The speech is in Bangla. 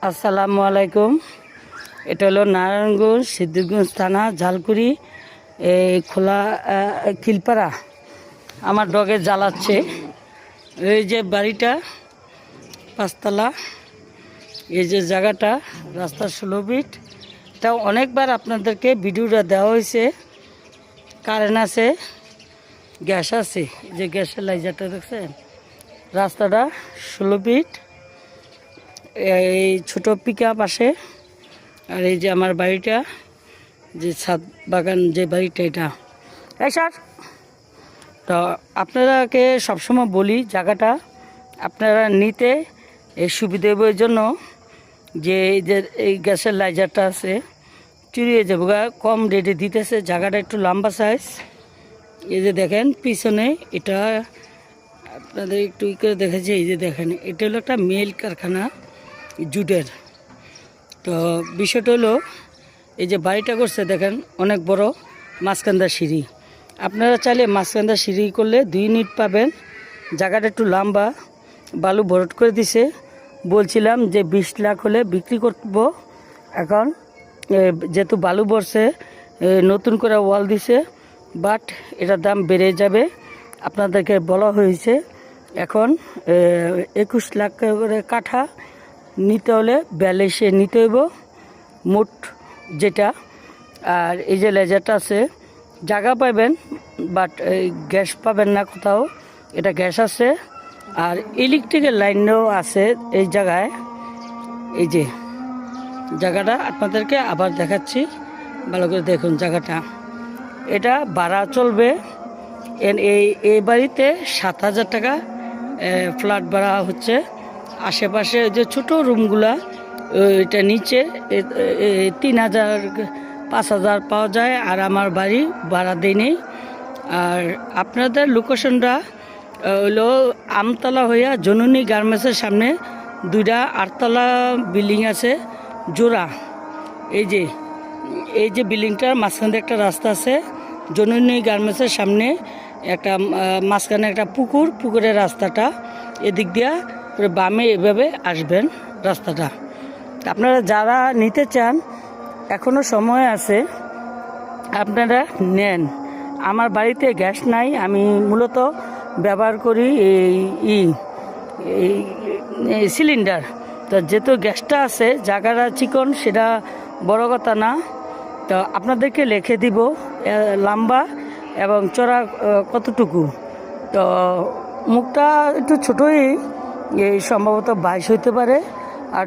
আসসালামু আলাইকুম। এটা হলো নারায়ণগঞ্জ সিদ্ধিরগঞ্জ থানা ঝালকুড়ি এই খোলা খিলপাড়া। আমার ডগে জ্বালাচ্ছে। এই যে বাড়িটা পাঁচতলা, এই যে জায়গাটা রাস্তার 16 ফিট। এটা অনেকবার আপনাদেরকে ভিডিওটা দেওয়া হয়েছে। কারেন্ট আছে, গ্যাস আছে, এই যে গ্যাসের লাইজারটা দেখছেন। রাস্তাটা 16 ফিট, এই ছোটো পিকআপ আসে। আর এই যে আমার বাড়িটা, যে ছাদ বাগান যে বাড়িটা, এটা এই স্যার। তো আপনারাকে সবসময় বলি জায়গাটা আপনারা নিতে এই সুবিধা হওয়ার জন্য, যে এই গ্যাসের লাইজারটা আছে চুরি হয়ে যাবো, কম রেটে দিতেছে। জায়গাটা একটু লম্বা সাইজ। এই যে দেখেন পিছনে, এটা আপনাদের একটু করে দেখেছি। এই যে দেখেন, এটা হলো একটা মিল কারখানা জুটের। তো বিষয়টা হলো, এই যে বাড়িটা করছে দেখেন অনেক বড়, মাঝখানদার সিঁড়ি। আপনারা চাইলে মাঝখানদার সিঁড়ি করলে 2 ইউনিট পাবেন। জায়গাটা একটু লম্বা, বালু ভরট করে দিছে। বলছিলাম যে 20 লাখ হলে বিক্রি করব। এখন যেহেতু বালু ভরছে, নতুন করে ওয়াল দিছে, বাট এটার দাম বেড়ে যাবে। আপনাদেরকে বলা হয়েছে এখন 21 লাখ করে কাঠা নিতে হলে 42-এ নিতে হইব মোট যেটা। আর এই যে লেজারটা আছে, জায়গা পাবেন, বাট গ্যাস পাবেন না কোথাও। এটা গ্যাস আছে, আর ইলেকট্রিকের লাইনও আছে এই জায়গায়। এই যে জায়গাটা আপনাদেরকে আবার দেখাচ্ছি, ভালো করে দেখুন জায়গাটা। এটা ভাড়া চলবে। এই বাড়িতে 7,000 টাকা ফ্ল্যাট ভাড়া হচ্ছে। আশেপাশে যে ছোটো রুমগুলা, এটা নিচে 3,000 5,000 পাওয়া যায়। আর আমার বাড়ি ভাড়া দেয়নি। আর আপনাদের লোকেশনটা হলো আমতলা হইয়া জননী গার্মেন্টসের সামনে 2টা 8তলা বিল্ডিং আছে জোড়া। এই যে বিল্ডিংটার মাঝখানে একটা রাস্তা আছে। জননী গার্মেন্টসের সামনে একটা মাঝখানে একটা পুকুরের রাস্তাটা, এদিক দিয়া বামে এভাবে আসবেন রাস্তাটা। আপনারা যারা নিতে চান এখনও সময় আছে, আপনারা নেন। আমার বাড়িতে গ্যাস নাই, আমি মূলত ব্যবহার করি এই সিলিন্ডার। তো যেহেতু গ্যাসটা আছে, জায়গাটা চিকন, সেটা বড় কথা না। তো আপনাদেরকে লিখে দিব লম্বা এবং চড়া কতটুকু। তো মুখটা একটু ছোটোই, সম্ভবত 22 হইতে পারে। আর